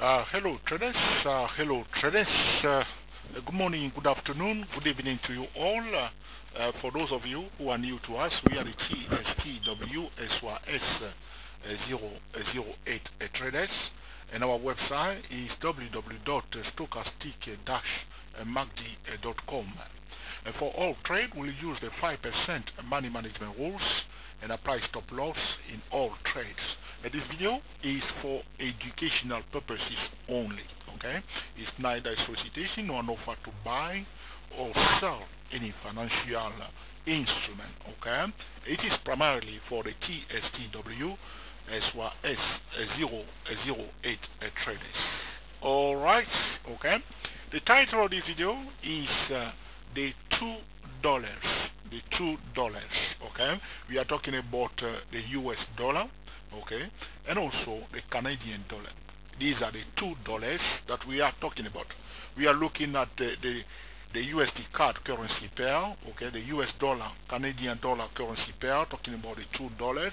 Hello traders, good morning, good afternoon, good evening to you all. For those of you who are new to us, we are the TSTWSYS008 traders, and our website is www.stochastic-magdi.com. And for all trade, we'll use the 5% money management rules and apply stop loss in all trades. This video is for educational purposes only. Okay, it's neither a solicitation nor an offer to buy or sell any financial instrument. Okay, it is primarily for the TSTW as well as 008 traders. All right. Okay, the title of this video is the $2. The $2. Okay, we are talking about the US dollar. Okay, and also the Canadian dollar. These are the $2 that we are talking about. We are looking at the USD card currency pair. Okay, the US dollar Canadian dollar currency pair, talking about the $2.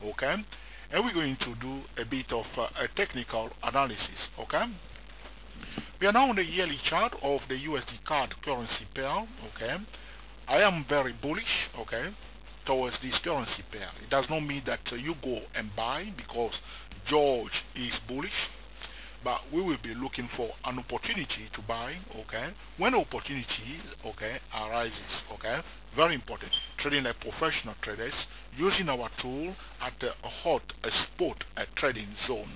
Okay, and we're going to do a bit of a technical analysis. Okay, we are now on the yearly chart of the USD card currency pair. Okay, I am very bullish. Okay, towards this currency pair. It does not mean that you go and buy because George is bullish, but we will be looking for an opportunity to buy. Okay, when opportunity arises. Okay, very important. Trading like professional traders, using our tool at the hot spot trading zone.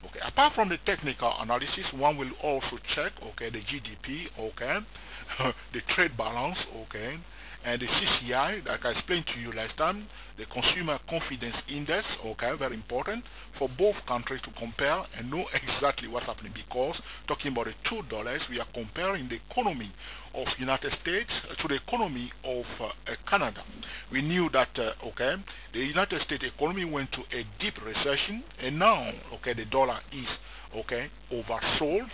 Okay, apart from the technical analysis, one will also check the GDP, the trade balance, and the CCI, like I explained to you last time, the Consumer Confidence Index, very important for both countries to compare and know exactly what's happening, because talking about the $2, we are comparing the economy of United States to the economy of Canada. We knew that the United States economy went to a deep recession, and now the dollar is oversold,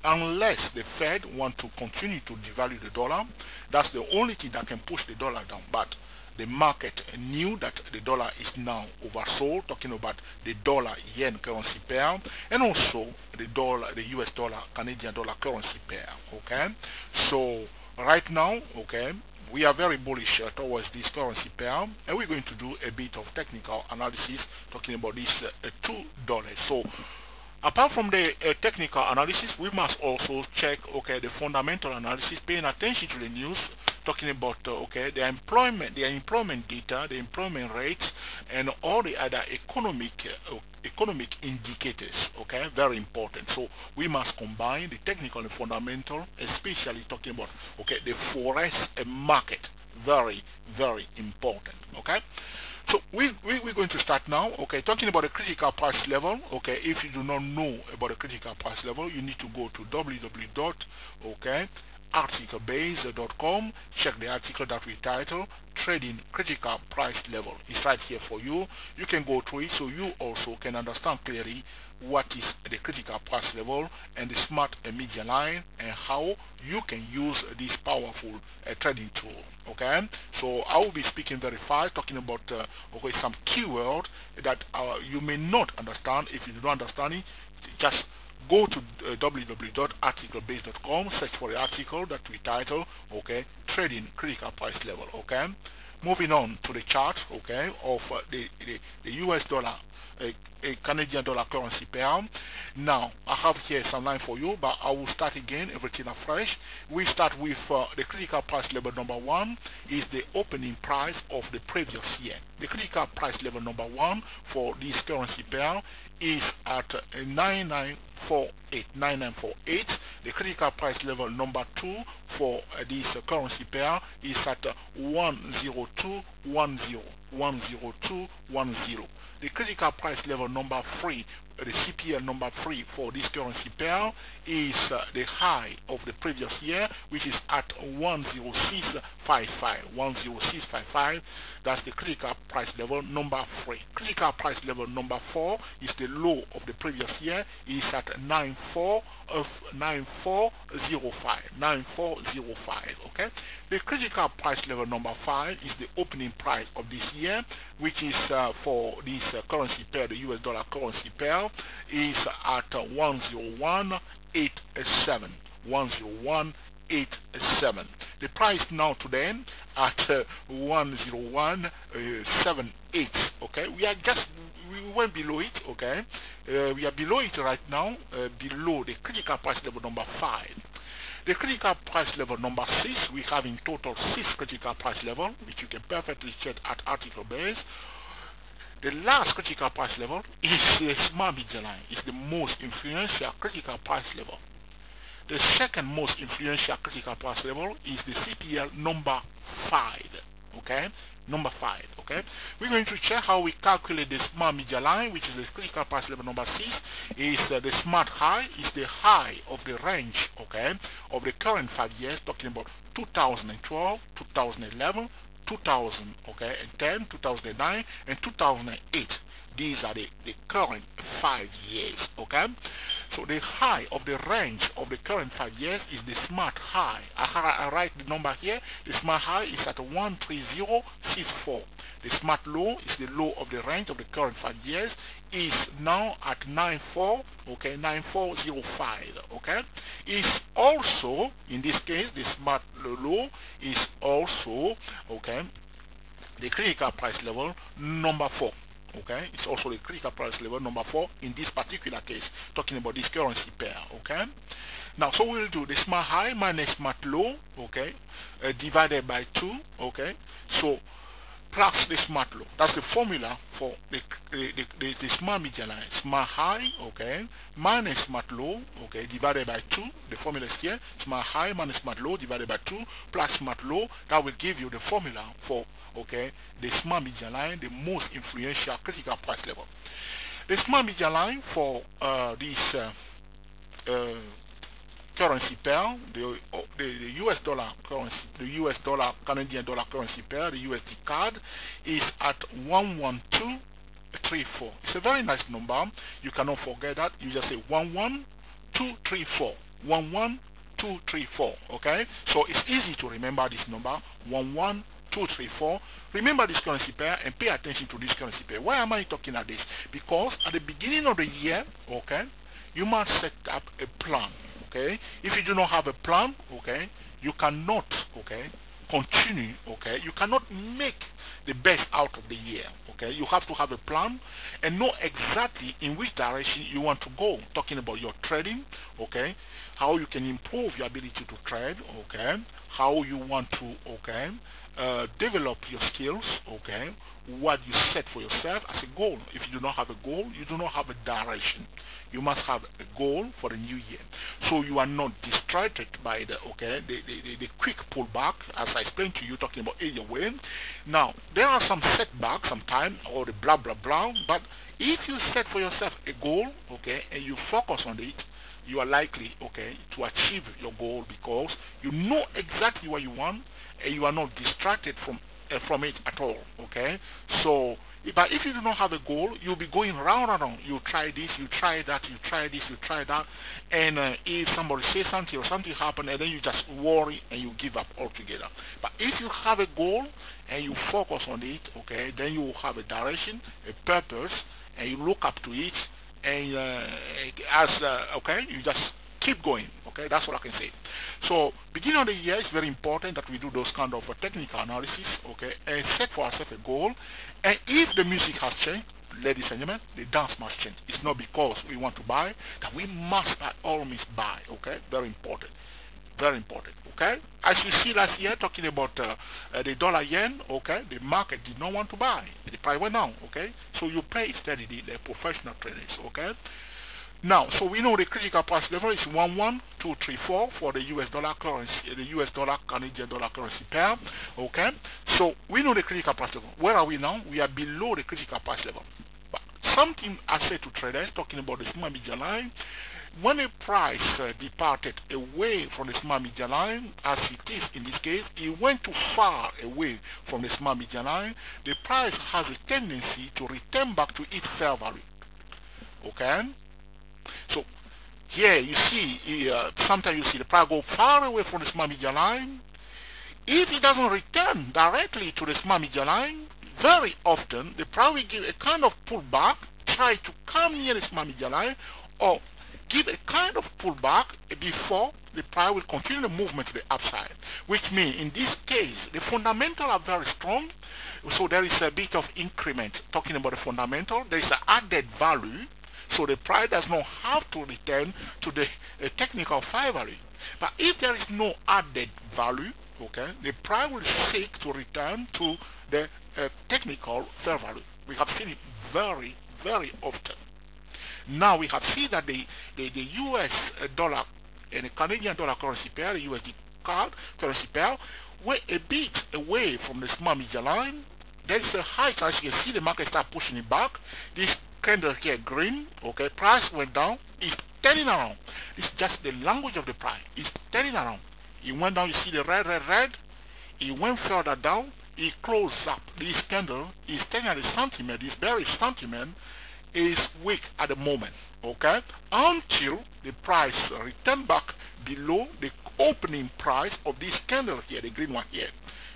unless the Fed want to continue to devalue the dollar. That's the only thing that can push the dollar down. But the market knew that the dollar is now oversold, talking about the dollar yen currency pair, and also the US dollar Canadian dollar currency pair. So right now, we are very bullish towards this currency pair, and we're going to do a bit of technical analysis talking about this $2. So apart from the technical analysis, we must also check the fundamental analysis, paying attention to the news, talking about the employment data, the employment rates, and all the other economic indicators. Very important. So we must combine the technical and fundamental, especially talking about the forex market. Very, very important. So we're going to start now. Talking about the critical price level. If you do not know about the critical price level, you need to go to www.articlebase.com. Check the article that we title Trading Critical Price Level. It's right here for you. You can go through it so you also can understand clearly what is the critical price level and the smart media line, and how you can use this powerful trading tool. So I will be speaking very fast, talking about some keyword that you may not understand. If you don't understand it, just go to www.articlebase.com, search for the article that we title Trading Critical Price Level. Moving on to the chart of the US dollar a Canadian dollar currency pair. Now I have here some line for you, but I will start again, everything afresh. We start with the critical price level number 1 is the opening price of the previous year. The critical price level number 1 for this currency pair is at 9948. The critical price level number 2 for this currency pair is at 10210. The critical price level number 3, the CPL number 3 for this currency pair, is the high of the previous year, which is at 10655. That's the critical price level number 3. Critical price level number 4 is the low of the previous year, is at 9405. The critical price level number 5 is the opening price of this year. here, which is for this currency pair, the US dollar currency pair, is at 101.87. 101.87. The price now today at 101.78. Okay, we went below it. Okay, we are below it right now, below the critical price level number 5. The critical price level number 6, we have in total 6 critical price level, which you can perfectly check at article base. The last critical price level is the small median line. It's the most influential critical price level. The second most influential critical price level is the CPL number 5. Okay, number 5. Okay, we're going to check how we calculate the small median line, which is the critical price level number 6. Is the smart high is the high of the range, okay, of the current 5 years, talking about 2012, 2011, 2000, okay, and 10, 2009, and 2008. These are the current 5 years, okay. So the high of the range of the current 5 years is the smart high. I write the number here. The smart high is at 13064. The smart low is the low of the range of the current 5 years, is now at 94, okay, 9405, okay. Is also, in this case, the smart low is also, okay, the critical price level number 4. Okay, it's also the critical price level number 4 in this particular case, talking about this currency pair. Okay, now so we'll do the smart high minus smart low, okay, divided by 2, okay, so plus the smart low. That's the formula for the smart median line. Smart high, okay, minus smart low, okay, divided by 2. The formula is here. Smart high minus smart low divided by 2 plus smart low. That will give you the formula for, okay, the smart median line, the most influential critical price level. The smart median line for this currency pair, the US dollar currency, the US dollar Canadian dollar currency pair, the USD CAD, is at 11234. It's a very nice number. You cannot forget that. You just say 11234. 11234. Okay, so it's easy to remember this number, 11234. Remember this currency pair and pay attention to this currency pair. Why am I talking at this? Because at the beginning of the year, okay, you must set up a plan. Okay, if you do not have a plan, okay, you cannot, okay, continue, okay, you cannot make the best out of the year. Okay, you have to have a plan and know exactly in which direction you want to go. Talking about your trading, okay, how you can improve your ability to trade, okay, how you want to, okay, develop your skills, okay, what you set for yourself as a goal. If you do not have a goal, you do not have a direction. You must have a goal for the new year, so you are not distracted by the, okay, the quick pullback, as I explained to you, talking about area wave. Now there are some setbacks sometimes, or the blah blah blah, but if you set for yourself a goal, okay, and you focus on it, you are likely, okay, to achieve your goal, because you know exactly what you want and you are not distracted from it at all. Okay, so but if you do not have a goal, you'll be going round and round. You try this, you try that, you try this, you try that, and if somebody says something or something happens, and then you just worry and you give up altogether. But if you have a goal and you focus on it, okay, then you will have a direction, a purpose, and you look up to it, and okay, you just keep going. Okay, that's what I can say. So beginning of the year, it's very important that we do those kind of technical analysis, okay, and set for ourselves a goal. And if the music has changed, ladies and gentlemen, the dance must change. It's not because we want to buy that we must by all means buy. Okay, very important. Very important. Okay, as you see last year, talking about the dollar yen, okay, the market did not want to buy. The price went down. Okay, so you pay steadily, the professional traders. Okay. Now, so we know the critical price level is 11234 for the US dollar currency, the US dollar Canadian dollar currency pair. Okay, so we know the critical price level. Where are we now? We are below the critical price level. But something I said to traders, talking about the small median line, when a price departed away from the small median line, as it is in this case, it went too far away from the small median line, the price has a tendency to return back to its fair value. Okay. So here you see, sometimes you see the price go far away from the small median line. If it doesn't return directly to the small median line, very often the price will give a kind of pullback, try to come near the small median line, or give a kind of pullback before the price will continue the movement to the upside, which means in this case the fundamentals are very strong, so there is a bit of increment. Talking about the fundamental, there is an added value, so the price does not have to return to the technical fair value. But if there is no added value, okay, the price will seek to return to the technical fair value. We have seen it very, very often. Now we have seen that the US dollar and the Canadian dollar currency pair, the USD CAD currency pair, were a bit away from the small median line. There is a high, as you can see, the market start pushing it back. This candle here, green, okay, price went down, it's turning around. It's just the language of the price. It's turning around. It went down, you see the red. It went further down, it closed up. This candle is turning at the sentiment, this bearish sentiment is weak at the moment, okay, until the price return back below the opening price of this candle here, the green one here.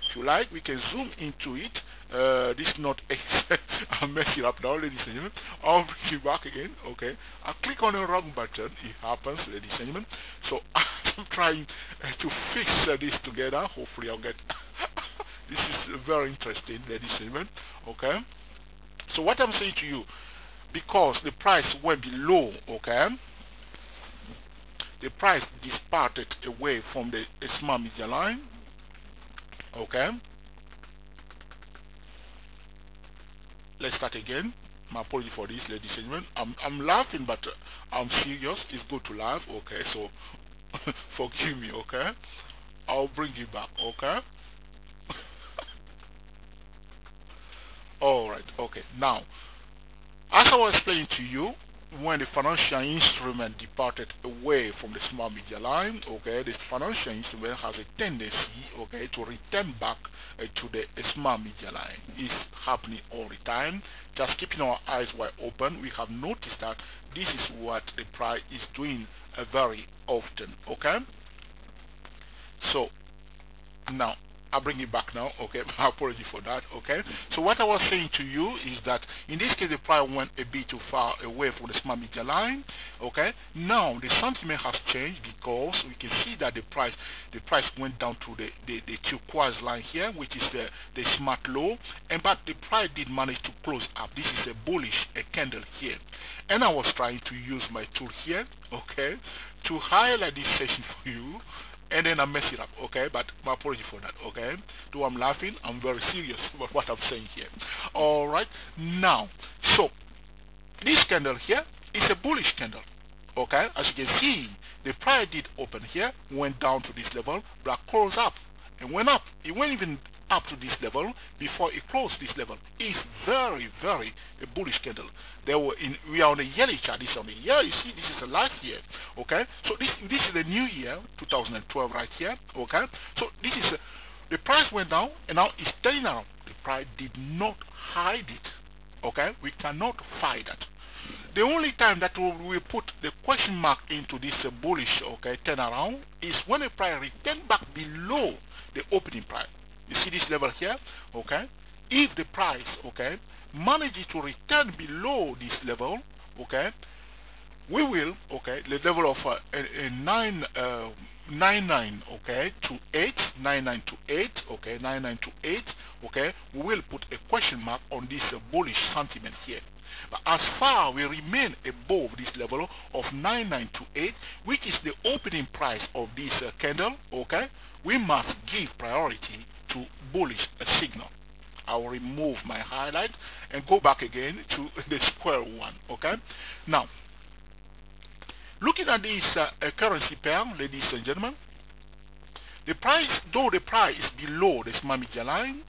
If you like, we can zoom into it. This is not I'll mess it up now, ladies and gentlemen. I'll bring you back again, okay. I click on the wrong button, it happens, ladies and gentlemen. So I'm trying to fix this together. Hopefully I'll get this is very interesting, ladies and gentlemen, okay. So what I'm saying to you, because the price went below, okay, the price departed away from the small median line, okay. Let's start again. My apology for this, ladies and gentlemen. I'm laughing, but I'm serious. It's good to laugh, okay. So forgive me, okay. I'll bring you back, okay. All right, okay. Now, as I was explaining to you, when the financial instrument departed away from the small median line, okay, the financial instrument has a tendency, okay, to return back to the small median line. It's happening all the time. Just keeping our eyes wide open, we have noticed that this is what the price is doing very often, okay. So now I'll bring it back now, okay. My apology for that, okay. So what I was saying to you is that in this case the price went a bit too far away from the small median line, okay. Now the sentiment has changed because we can see that the price went down to the turquoise line here, which is the smart low, and but the price did manage to close up. This is a bullish candle here, and I was trying to use my tool here, okay, to highlight this session for you. And then I mess it up, okay, but my apology for that, okay. Though I'm laughing, I'm very serious about what I'm saying here. Alright, now, so this candle here is a bullish candle, okay. As you can see, the price did open here, went down to this level, but closed up and went up. It went even up to this level before it closed this level. It's very, very a bullish candle. We are on the yearly chart. This is on the year. You see, this is the last year. Okay, so this is the new year, 2012, right here. Okay, so this is the price went down and now it's turning around. The price did not hide it. Okay, we cannot fight that. The only time that we put the question mark into this bullish, okay, turnaround is when the price return back below the opening price. You see this level here, okay. If the price, okay, manages to return below this level, okay, we will, okay, the level of 99, okay, to 8, 99 to 8, okay, 99 to 8, okay, we will put a question mark on this bullish sentiment here. But as far we remain above this level of 99 to 8, which is the opening price of this candle, okay, we must give priority to bullish signal. I will remove my highlight and go back again to the square one, okay. Now, looking at this currency pair, ladies and gentlemen, the price, though the price is below the small median line,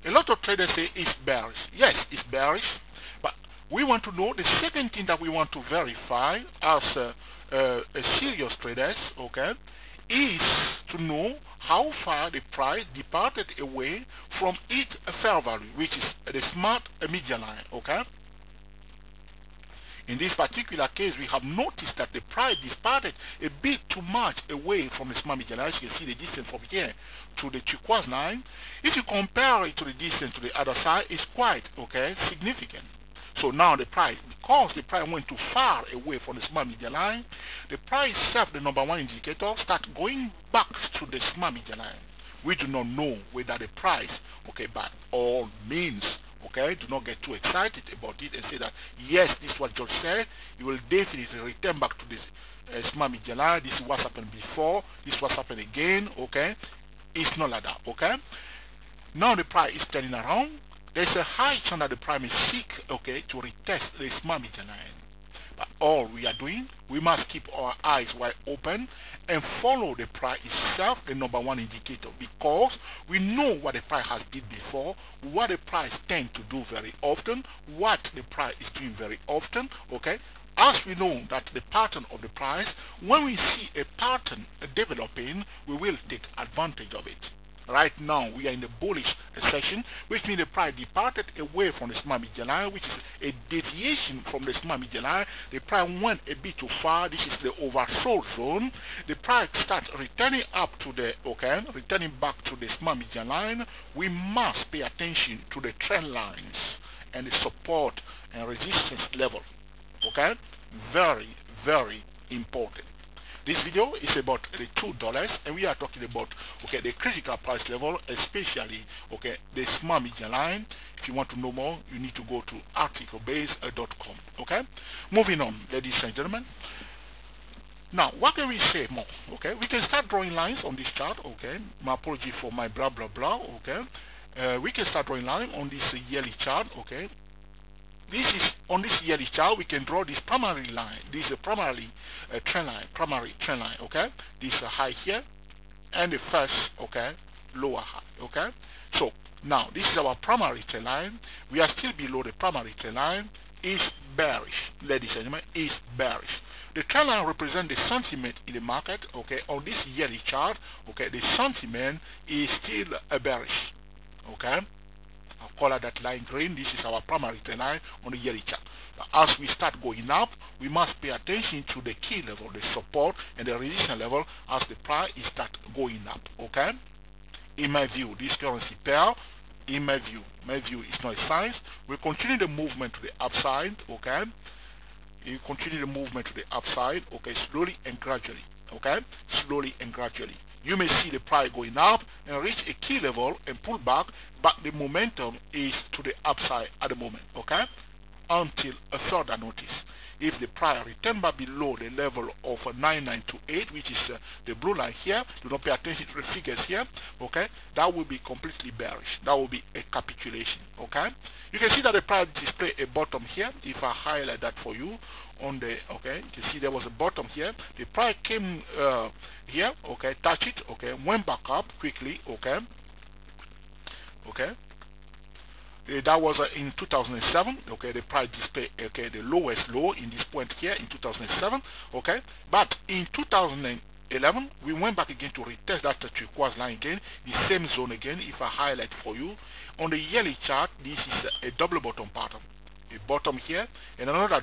a lot of traders say it's bearish. Yes, it's bearish, but we want to know the second thing that we want to verify as serious traders, okay, is to know how far the price departed away from its fair value, which is the smart median line, okay. In this particular case, we have noticed that the price departed a bit too much away from the smart median line. As you can see the distance from here to the turquoise line. If you compare it to the distance to the other side, it's quite significant. So now the price, because the price went too far away from the smart median line, the price itself, the number one indicator, start going back to the smart median line. We do not know whether the price, by all means, do not get too excited about it and say that, yes, this is what George said. You will definitely return back to this smart median line. This is what happened before. This is what happened again, It's not like that, Now the price is turning around. There's a high chance that the price may seek, to retest the smart median line. But all we are doing, we must keep our eyes wide open and follow the price itself, the number one indicator, because we know what the price has did before, what the price tend to do very often, what the price is doing very often, As we know that the pattern of the price, when we see a pattern developing, we will take advantage of it. Right now, we are in the bullish section, which means the price departed away from the smart median line, which is a deviation from the smart median line. The price went a bit too far. This is the oversold zone. The price starts returning up to the, returning back to the smart median line. We must pay attention to the trend lines and the support and resistance level. Very, very important. This video is about the $2, and we are talking about the critical price level, especially the smart median line. If you want to know more, you need to go to articlebase.com. Moving on, ladies and gentlemen. Now, what can we say more? We can start drawing lines on this chart. My apology for my blah blah blah. We can start drawing lines on this yearly chart. This is on this yearly chart. We can draw this primary line. This is a primary trend line. This is a high here, and the first lower high. So now this is our primary trend line. We are still below the primary trend line. Is bearish, ladies and gentlemen. Is bearish. The trend line represents the sentiment in the market. On this yearly chart. The sentiment is still bearish. I'll color that line green. This is our primary trend line on the yearly chart. As we start going up, we must pay attention to the key level, the support and the resistance level as the price is start going up. In my view, this currency pair, in my view is not a science. We continue the movement to the upside. You continue the movement to the upside. Slowly and gradually. Slowly and gradually. You may see the price going up and reach a key level and pull back, but the momentum is to the upside at the moment, until a further notice. If the price return back below the level of 9928, which is the blue line here, do not pay attention to the figures here, that will be completely bearish. That will be a capitulation, You can see that the price display a bottom here. If I highlight that for you on the, you can see there was a bottom here. The price came here, touch it, went back up quickly, that was in 2007. The price display the lowest low in this point here in 2007. But in 2011 we went back again to retest that turquoise line again, the same zone again. If I highlight for you on the yearly chart, this is a double bottom pattern, a bottom here and another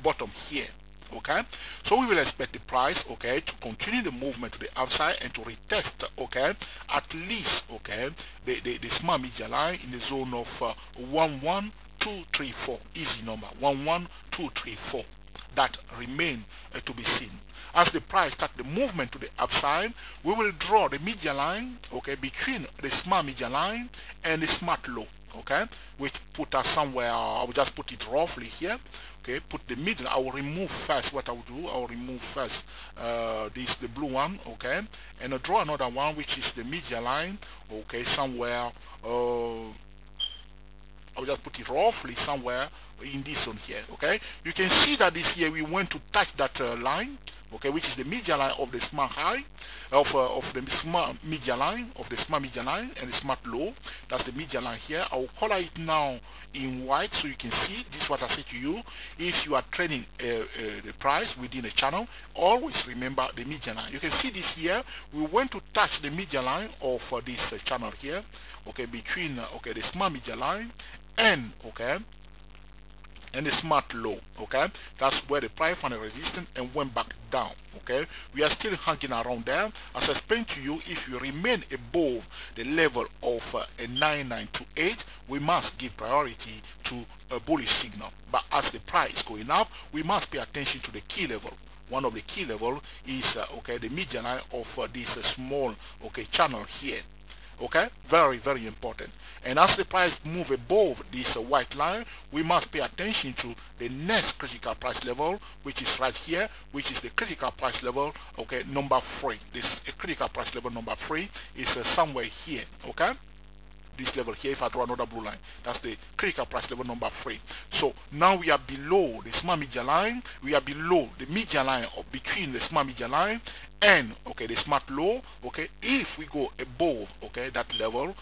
bottom here. So we will expect the price to continue the movement to the upside and to retest at least the smart median line in the zone of 11234, easy number 11234. That remain to be seen. As the price start the movement to the upside, we will draw the median line between the smart median line and the smart low, which put us somewhere. I will just put it roughly here. Put the middle. I will remove first. What I will do, I will remove first this the blue one, and I'll draw another one which is the median line, somewhere. I will just put it roughly somewhere in this one here. You can see that this here we went to touch that line, which is the median line of the smart high, of the smart median line, of the smart median line and the smart low. That's the median line here. I will color it now in white so you can see. This is what I say to you. If you are trading the price within a channel, always remember the median line. You can see this here. We went to touch the median line of this channel here. Between the smart median line and and the smart low. Okay, that's where the price found a resistance and went back down. Okay, we are still hanging around there. As I explained to you, if you remain above the level of a 9928, we must give priority to a bullish signal. But as the price going up, we must pay attention to the key level. One of the key level is okay, the median line of this small channel here. Okay, very important. And as the price move above this white line, we must pay attention to the next critical price level, which is right here, which is the critical price level, okay, number 3. This critical price level number 3 is somewhere here. Okay, this level here, if I draw another blue line, that's the critical price level number 3. So now we are below the small median line, we are below the median line or between the small median line and the smart low. Okay, if we go above that level,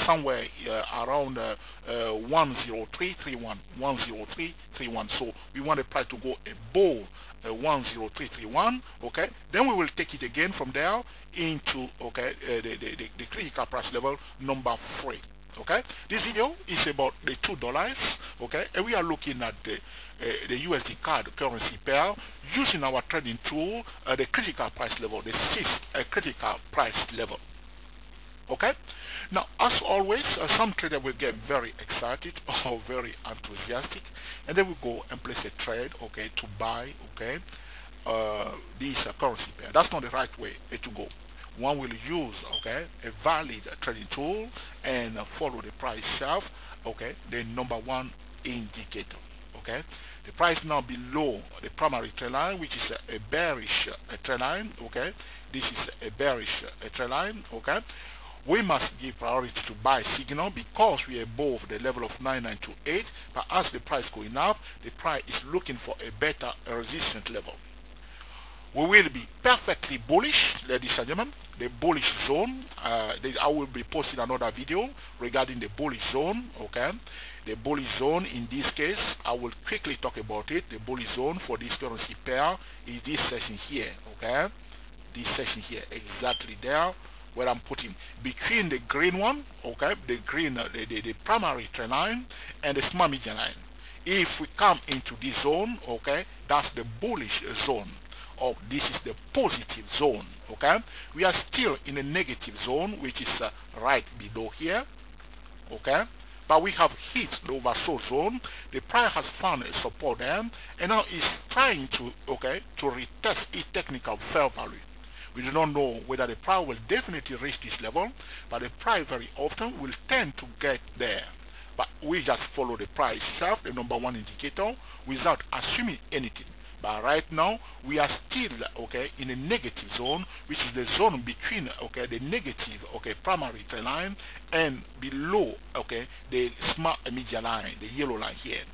somewhere around 10331, 10331. So we want the price to go above 10331. Okay, then we will take it again from there into the critical price level number 3. Okay, this video is about the $2. Okay, and we are looking at the USD CAD currency pair using our trading tool, the critical price level, the 6th critical price level. Okay, now as always, some trader will get very excited or very enthusiastic, and they will go and place a trade, to buy, this currency pair. That's not the right way to go. One will use a valid trading tool and follow the price itself, the number 1 indicator. Okay, the price now below the primary trend line, which is a bearish trend line. Okay, this is a bearish trend line. Okay, we must give priority to buy signal because we are above the level of 9928. But as the price going up, the price is looking for a better resistance level. We will be perfectly bullish, ladies and gentlemen. The bullish zone, I will be posting another video regarding the bullish zone. Okay, the bullish zone in this case, I will quickly talk about it. The bullish zone for this currency pair is this section here. Okay, this section here, exactly there where I'm putting between the green one, the green, the primary trend line and the small median line. If we come into this zone, that's the bullish zone. Or this is the positive zone. Okay, we are still in a negative zone, which is right below here. Okay, but we have hit the oversold zone. The price has found a support there, and now it's trying to to retest its technical fair value. We do not know whether the price will definitely reach this level, but the price very often will tend to get there. But we just follow the price itself, the number 1 indicator, without assuming anything. But right now we are still in a negative zone, which is the zone between the negative primary trend line and below the smart median line, the yellow line here.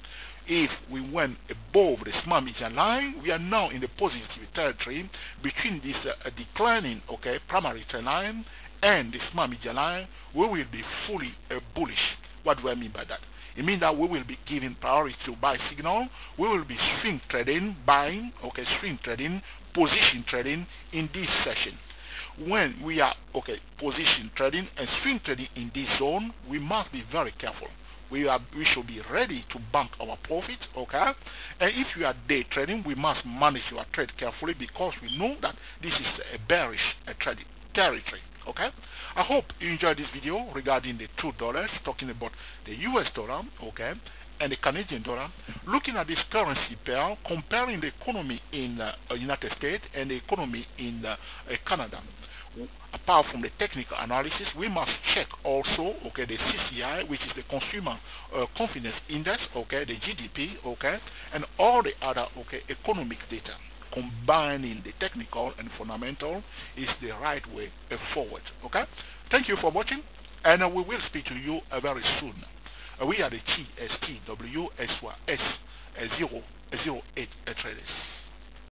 If we went above the smart median line, we are now in the positive territory between this declining primary trend line and the smart median line. We will be fully bullish. What do I mean by that? It means that we will be giving priority to buy signal. We will be swing trading, buying, swing trading, position trading in this session. When we are position trading and swing trading in this zone, we must be very careful. We should be ready to bank our profit. And if you are day trading, we must manage your trade carefully because we know that this is a bearish trading territory. I hope you enjoyed this video regarding the $2, talking about the US dollar, and the Canadian dollar, looking at this currency pair, comparing the economy in the United States and the economy in Canada. Apart from the technical analysis, we must check also the CCI, which is the Consumer Confidence Index, the GDP, and all the other economic data. Combining the technical and fundamental is the right way forward. Thank you for watching, and we will speak to you very soon. We are the TSTWS008 traders.